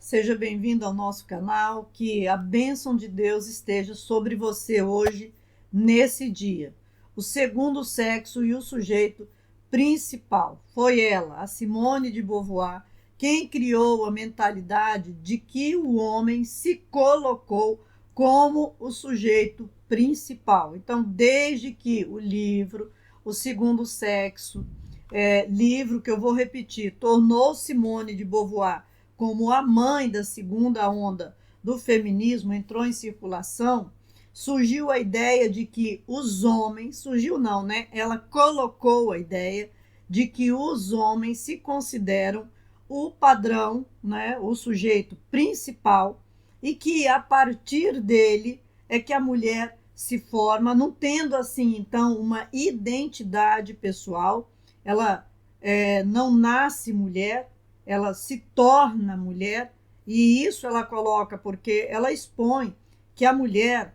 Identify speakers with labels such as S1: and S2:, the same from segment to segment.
S1: seja bem-vindo ao nosso canal, que a bênção de Deus esteja sobre você hoje, nesse dia. O segundo sexo e o sujeito principal. Foi ela, a Simone de Beauvoir, quem criou a mentalidade de que o homem se colocou como o sujeito principal. Então, desde que o livro, O Segundo Sexo, livro que eu vou repetir, tornou Simone de Beauvoir como a mãe da segunda onda do feminismo, entrou em circulação, surgiu a ideia de que os homens, surgiu não, né? Ela colocou a ideia de que os homens se consideram o padrão, né? O sujeito principal, e que a partir dele é que a mulher se forma, não tendo assim, então, uma identidade pessoal, ela não nasce mulher, ela se torna mulher, e isso ela coloca porque ela expõe que a mulher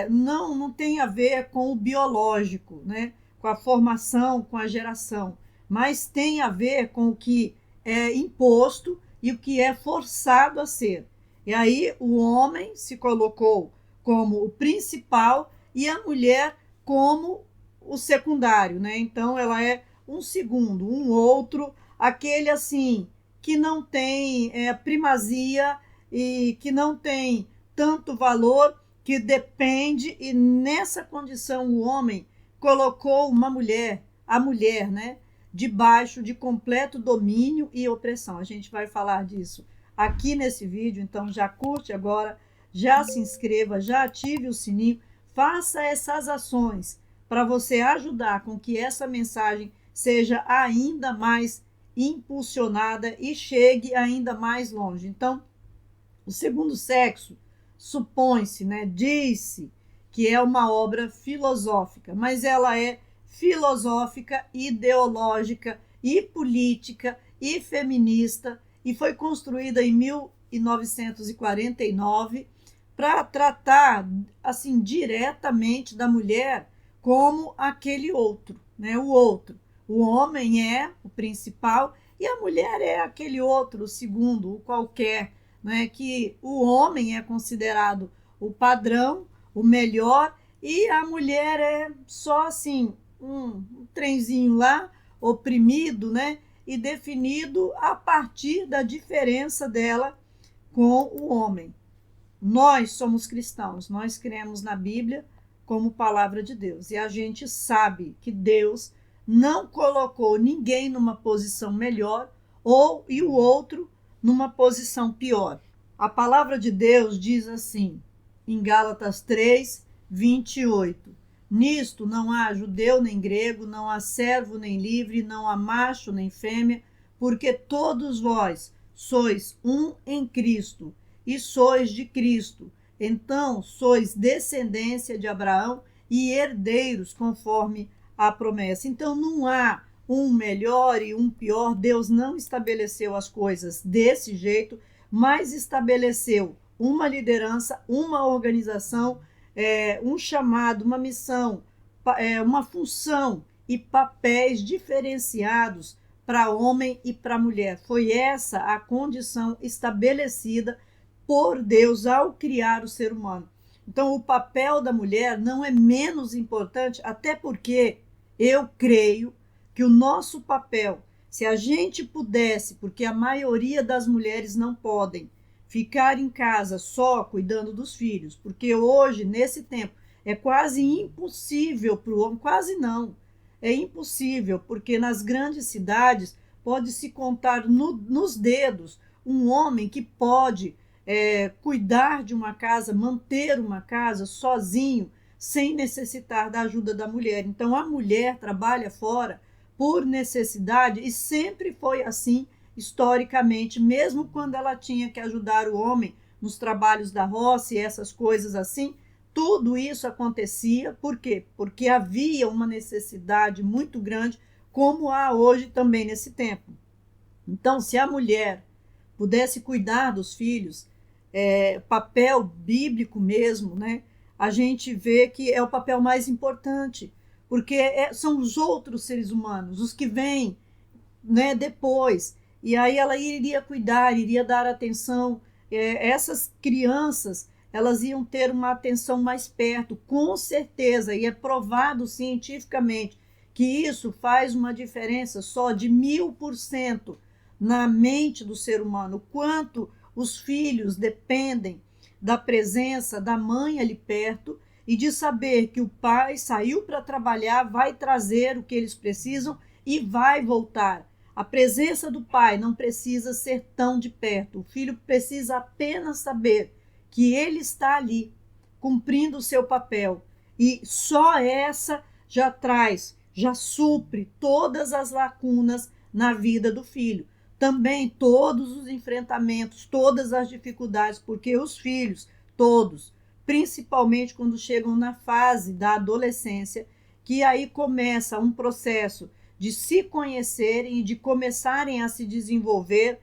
S1: não tem a ver com o biológico, né? Com a formação, com a geração, mas tem a ver com o que é imposto e o que é forçado a ser. E aí o homem se colocou como o principal e a mulher como o secundário, né? Então ela é um segundo, um outro, aquele assim que não tem primazia e que não tem tanto valor, que depende, e nessa condição o homem colocou uma mulher, a mulher, né, debaixo de completo domínio e opressão. A gente vai falar disso aqui nesse vídeo, então já curte agora, já se inscreva, já ative o sininho, faça essas ações para você ajudar com que essa mensagem seja ainda mais impulsionada e chegue ainda mais longe. Então, o segundo sexo supõe-se, né, diz-se que é uma obra filosófica, mas ela é filosófica, ideológica e política e feminista, e foi construída em 1949 para tratar assim diretamente da mulher como aquele outro, né, o outro. O homem é o principal e a mulher é aquele outro, o segundo, o qualquer, né? Que o homem é considerado o padrão, o melhor, e a mulher é só assim, um trenzinho lá, oprimido, né? E definido a partir da diferença dela com o homem. Nós somos cristãos, nós cremos na Bíblia como palavra de Deus, e a gente sabe que Deus não colocou ninguém numa posição melhor e o outro numa posição pior. A palavra de Deus diz assim, em Gálatas 3, 28, nisto não há judeu nem grego, não há servo nem livre, não há macho nem fêmea, porque todos vós sois um em Cristo, e sois de Cristo. Então sois descendência de Abraão e herdeiros conforme a promessa. Então não há um melhor e um pior. Deus não estabeleceu as coisas desse jeito, mas estabeleceu uma liderança, uma organização, um chamado, uma missão, uma função e papéis diferenciados para homem e para mulher. Foi essa a condição estabelecida por Deus ao criar o ser humano. Então, o papel da mulher não é menos importante, até porque eu creio que o nosso papel, se a gente pudesse, porque a maioria das mulheres não podem, ficar em casa só cuidando dos filhos, porque hoje, nesse tempo, é quase impossível para o homem, quase não, é impossível, porque nas grandes cidades pode-se contar nos dedos um homem que pode cuidar de uma casa, manter uma casa sozinho, sem necessitar da ajuda da mulher. Então a mulher trabalha fora por necessidade e sempre foi assim historicamente, mesmo quando ela tinha que ajudar o homem nos trabalhos da roça e essas coisas assim, tudo isso acontecia. Por quê? Porque havia uma necessidade muito grande, como há hoje também nesse tempo. Então, se a mulher pudesse cuidar dos filhos, papel bíblico mesmo, né? A gente vê que é o papel mais importante, porque são os outros seres humanos, os que vêm, né, depois. e aí ela iria cuidar, iria dar atenção. Essas crianças, elas iam ter uma atenção mais perto, com certeza, e é provado cientificamente que isso faz uma diferença só de 1000% na mente do ser humano. Quanto os filhos dependem da presença da mãe ali perto e de saber que o pai saiu para trabalhar, vai trazer o que eles precisam e vai voltar. A presença do pai não precisa ser tão de perto. O filho precisa apenas saber que ele está ali, cumprindo o seu papel. E só essa já traz, já supre todas as lacunas na vida do filho. Também todos os enfrentamentos, todas as dificuldades, porque os filhos, todos, principalmente quando chegam na fase da adolescência, que aí começa um processo de se conhecerem e de começarem a se desenvolver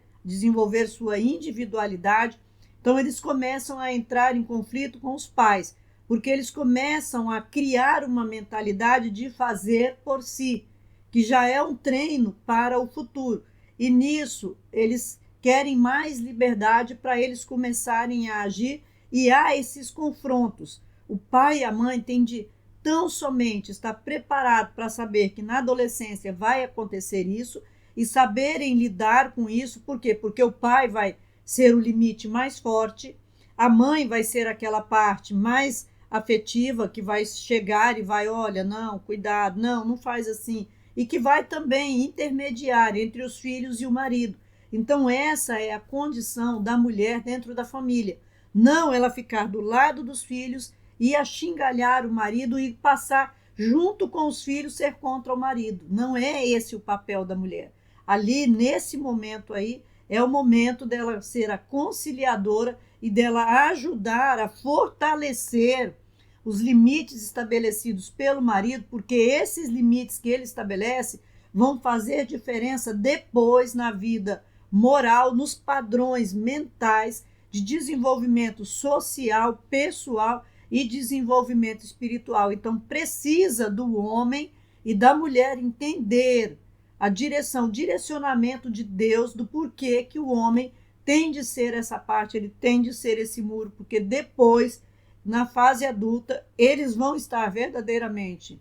S1: sua individualidade. Então eles começam a entrar em conflito com os pais, porque eles começam a criar uma mentalidade de fazer por si, que já é um treino para o futuro. E nisso eles querem mais liberdade para eles começarem a agir, e há esses confrontos. O pai e a mãe têm de tão somente estar preparado para saber que na adolescência vai acontecer isso e saberem lidar com isso. Por quê? Porque o pai vai ser o limite mais forte, a mãe vai ser aquela parte mais afetiva que vai chegar e vai, olha, não, cuidado, não faz assim, e que vai também intermediar entre os filhos e o marido. Então essa é a condição da mulher dentro da família. Não ela ficar do lado dos filhos e axingalhar o marido e passar junto com os filhos ser contra o marido. Não é esse o papel da mulher. Ali, nesse momento aí, é o momento dela ser a conciliadora e dela ajudar a fortalecer os limites estabelecidos pelo marido, porque esses limites que ele estabelece vão fazer diferença depois na vida moral, nos padrões mentais de desenvolvimento social, pessoal e desenvolvimento espiritual. Então precisa do homem e da mulher entender a direção, direcionamento de Deus, do porquê que o homem tem de ser essa parte, ele tem de ser esse muro, porque depois, na fase adulta, eles vão estar verdadeiramente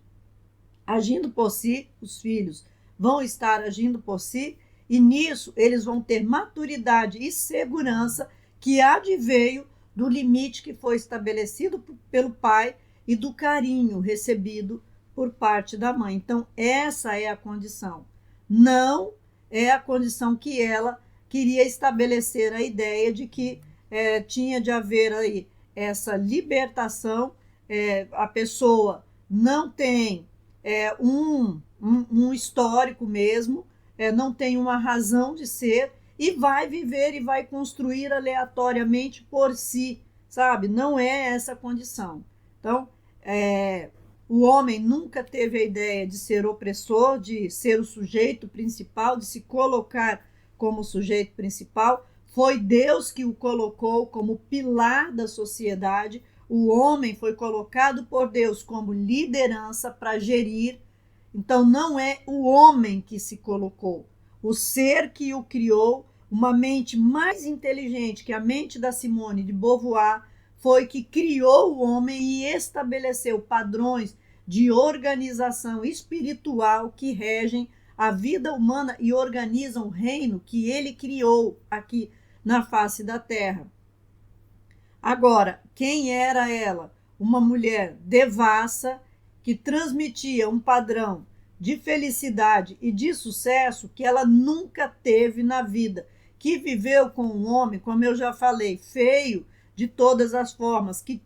S1: agindo por si, os filhos vão estar agindo por si, e nisso eles vão ter maturidade e segurança que adveio do limite que foi estabelecido pelo pai e do carinho recebido por parte da mãe. Então, essa é a condição. Não é a condição que ela queria estabelecer a ideia de que tinha de haver aí essa libertação, a pessoa não tem um histórico mesmo, não tem uma razão de ser e vai viver e vai construir aleatoriamente por si, sabe? Não é essa condição. Então, o homem nunca teve a ideia de ser opressor, de ser o sujeito principal, de se colocar como sujeito principal. Foi Deus que o colocou como pilar da sociedade. O homem foi colocado por Deus como liderança para gerir. Então, não é o homem que se colocou. O ser que o criou, uma mente mais inteligente que a mente da Simone de Beauvoir, foi que criou o homem e estabeleceu padrões de organização espiritual que regem a vida humana e organizam o reino que ele criou aqui na face da terra. Agora, quem era ela? Uma mulher devassa que transmitia um padrão de felicidade e de sucesso que ela nunca teve na vida, que viveu com um homem, como eu já falei, feio de todas as formas, que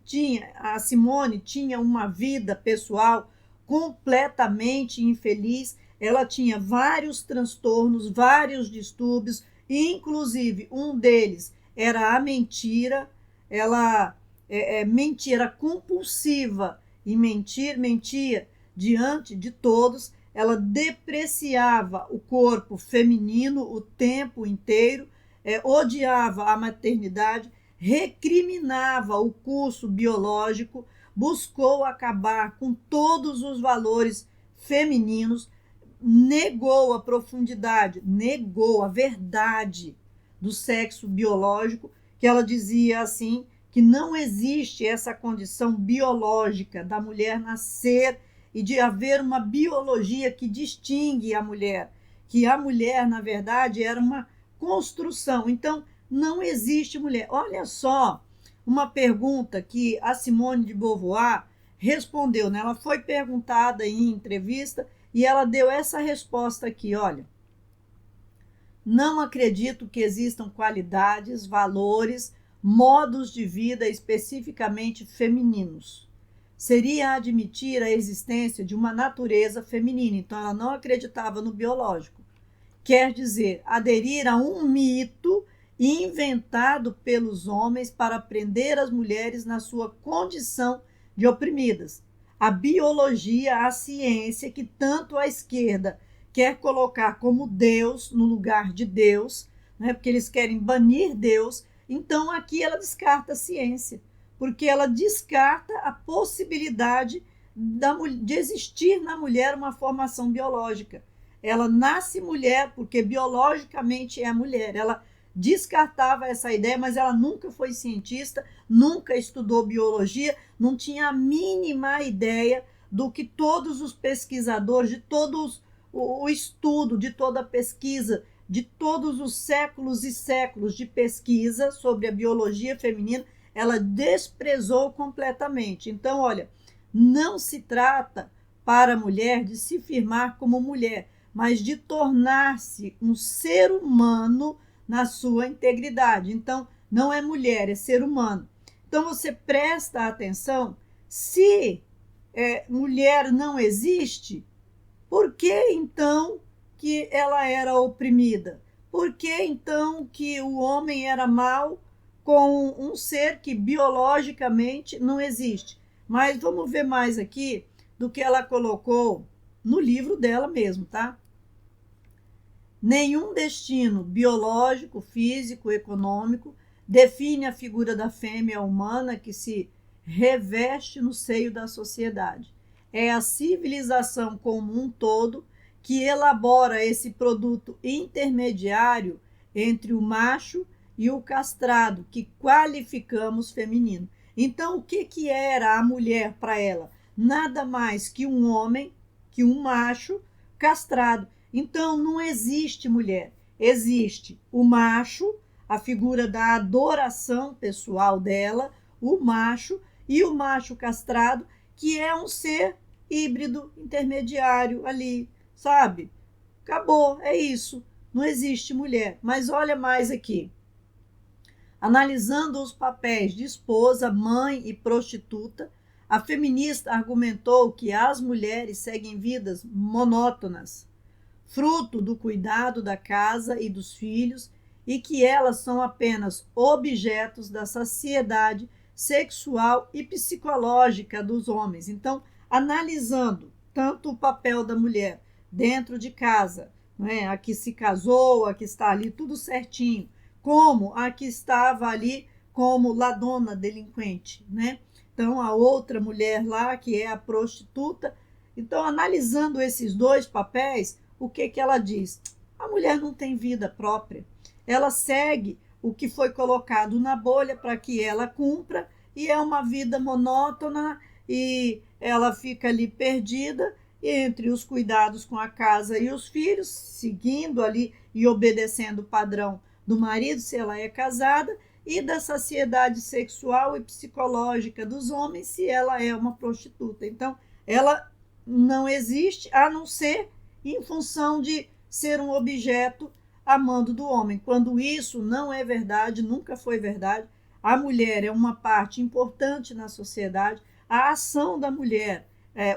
S1: a Simone tinha uma vida pessoal completamente infeliz, ela tinha vários transtornos, vários distúrbios, inclusive um deles era a mentira. Ela mentia, era compulsiva em mentia diante de todos. Ela depreciava o corpo feminino o tempo inteiro, odiava a maternidade, recriminava o curso biológico, buscou acabar com todos os valores femininos, negou a profundidade, negou a verdade do sexo biológico, que ela dizia assim, que não existe essa condição biológica da mulher nascer e de haver uma biologia que distingue a mulher, que a mulher, na verdade, era uma construção. Então, não existe mulher. Olha só uma pergunta que a Simone de Beauvoir respondeu, né? Ela foi perguntada em entrevista e ela deu essa resposta aqui, olha: não acredito que existam qualidades, valores, modos de vida especificamente femininos. Seria admitir a existência de uma natureza feminina. Então, ela não acreditava no biológico. Quer dizer, aderir a um mito inventado pelos homens para prender as mulheres na sua condição de oprimidas. A biologia, a ciência que tanto a esquerda quer colocar como Deus no lugar de Deus, né, porque eles querem banir Deus. Então aqui ela descarta a ciência, porque ela descarta a possibilidade de existir na mulher uma formação biológica. Ela nasce mulher porque biologicamente é mulher. Ela descartava essa ideia, mas ela nunca foi cientista, nunca estudou biologia, não tinha a mínima ideia do que todos os pesquisadores, de todos o estudo, de toda a pesquisa, de todos os séculos e séculos de pesquisa sobre a biologia feminina, ela desprezou completamente. Então, olha, não se trata para a mulher de se firmar como mulher, mas de tornar-se um ser humano na sua integridade. Então, não é mulher, é ser humano. Então, você presta atenção, se mulher não existe, por que então que ela era oprimida? Por que então que o homem era mau com um ser que biologicamente não existe? Mas vamos ver mais aqui do que ela colocou no livro dela mesmo, tá? Nenhum destino biológico, físico, econômico define a figura da fêmea humana que se reveste no seio da sociedade. É a civilização como um todo que elabora esse produto intermediário entre o macho e o castrado, que qualificamos feminino. Então, o que era a mulher para ela? Nada mais que um homem, que um macho castrado. Então, não existe mulher. Existe o macho, a figura da adoração pessoal dela, o macho, e o macho castrado, que é um ser híbrido, intermediário ali, sabe? Acabou, é isso. Não existe mulher. Mas olha mais aqui. Analisando os papéis de esposa, mãe e prostituta, a feminista argumentou que as mulheres seguem vidas monótonas, fruto do cuidado da casa e dos filhos, e que elas são apenas objetos da saciedade sexual e psicológica dos homens. Então, analisando tanto o papel da mulher dentro de casa, né, a que se casou, a que está ali tudo certinho, como a que estava ali como ladona delinquente, né? Então, a outra mulher lá, que é a prostituta. Então, analisando esses dois papéis, o que ela diz? A mulher não tem vida própria. Ela segue o que foi colocado na bolha para que ela cumpra, e é uma vida monótona, e ela fica ali perdida entre os cuidados com a casa e os filhos, seguindo ali e obedecendo o padrão do marido, se ela é casada, e da saciedade sexual e psicológica dos homens, se ela é uma prostituta. Então, ela não existe, a não ser em função de ser um objeto amando do homem. Quando isso não é verdade, nunca foi verdade, a mulher é uma parte importante na sociedade, a ação da mulher,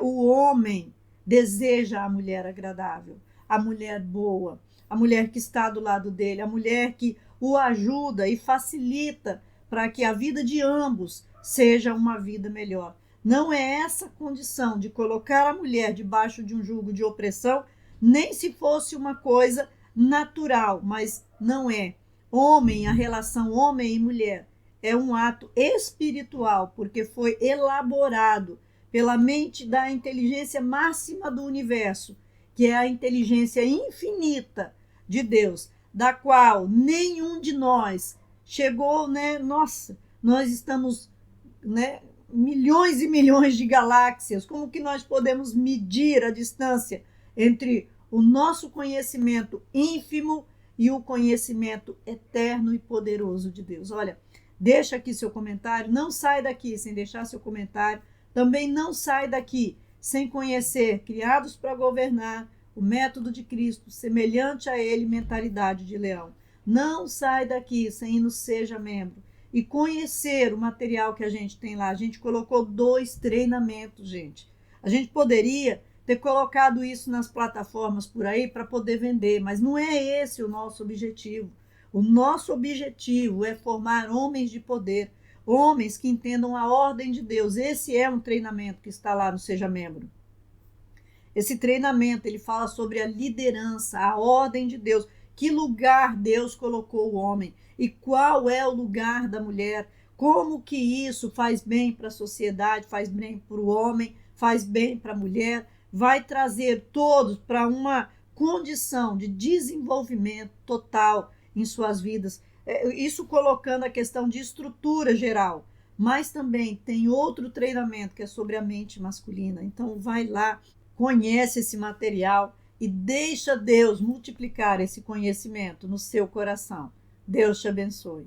S1: o homem deseja a mulher agradável, a mulher boa, a mulher que está do lado dele, a mulher que o ajuda e facilita para que a vida de ambos seja uma vida melhor. Não é essa condição de colocar a mulher debaixo de um jugo de opressão, nem se fosse uma coisa natural, mas não é. Homem, a relação homem e mulher é um ato espiritual, porque foi elaborado pela mente da inteligência máxima do universo, que é a inteligência infinita de Deus, da qual nenhum de nós chegou, né? Nossa, nós estamos, né, milhões e milhões de galáxias. Como que nós podemos medir a distância entre o nosso conhecimento ínfimo e o conhecimento eterno e poderoso de Deus? Olha, deixa aqui seu comentário, não sai daqui sem deixar seu comentário, também não sai daqui sem conhecer Criados para Governar, o método de Cristo, semelhante a ele, mentalidade de leão. Não sai daqui sem ir no Seja Membro e conhecer o material que a gente tem lá. A gente colocou 2 treinamentos, gente. A gente poderia ter colocado isso nas plataformas por aí para poder vender, mas não é esse o nosso objetivo. O nosso objetivo é formar homens de poder, homens que entendam a ordem de Deus. Esse é um treinamento que está lá no Seja Membro. Esse treinamento, ele fala sobre a liderança, a ordem de Deus, que lugar Deus colocou o homem e qual é o lugar da mulher, como que isso faz bem para a sociedade, faz bem para o homem, faz bem para a mulher, vai trazer todos para uma condição de desenvolvimento total em suas vidas. Isso colocando a questão de estrutura geral, mas também tem outro treinamento que é sobre a mente masculina. Então vai lá, conhece esse material e deixa Deus multiplicar esse conhecimento no seu coração. Deus te abençoe.